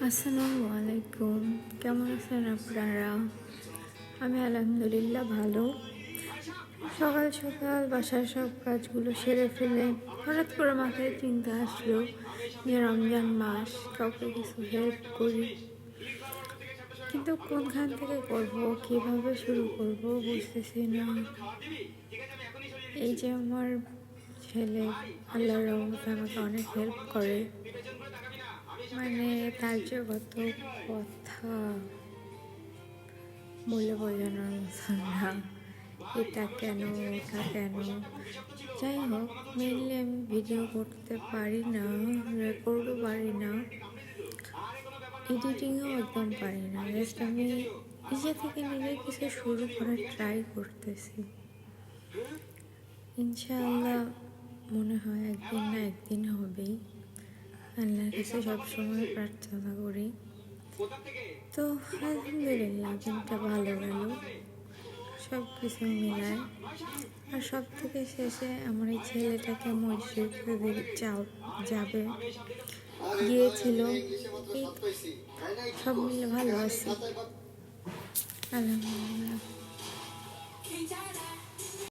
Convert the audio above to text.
আসসালামু আলাইকুম, কেমন আছেন আপনারা? আমি আলহামদুলিল্লাহ ভালো। সকাল সকাল বাসার সব কাজগুলো সেরে ফেলে হঠাৎ করে মাথায় চিন্তা আসলো যে রমজান মাস, কাউকে কিছু হেল্প করি, কিন্তু কোনখান থেকে করব, কিভাবে শুরু করব বুঝতেছি না। এই যে আমার ছেলে আল্লাহর রহমতে আমাকে অনেক হেল্প করে, মানে তার যে কত কথা বলে বোঝানোর মতো না। এটা কেন, ওটা কেন, যাই হোক, মেনলি আমি ভিডিও করতে পারি না, রেকর্ডও পারি না, এডিটিংও একদম পারি না। জাস্ট আমি নিজে থেকে নিজে কিছু শুরু করার ট্রাই করতেছি। ইনশাআল্লাহ মনে হয় একদিন না একদিন হবেই। আল্লাহর কাছে সবসময় প্রার্থনা করি। তো আলহামদুলিল্লাহ, দিনটা ভালো গেল সব কিছু মিলায়। আর সব থেকে শেষে আমার এই ছেলেটাকে মসজিদে যাবে গিয়েছিল। এই সব মিলে ভালো আছি, আলহামদুলিল্লাহ।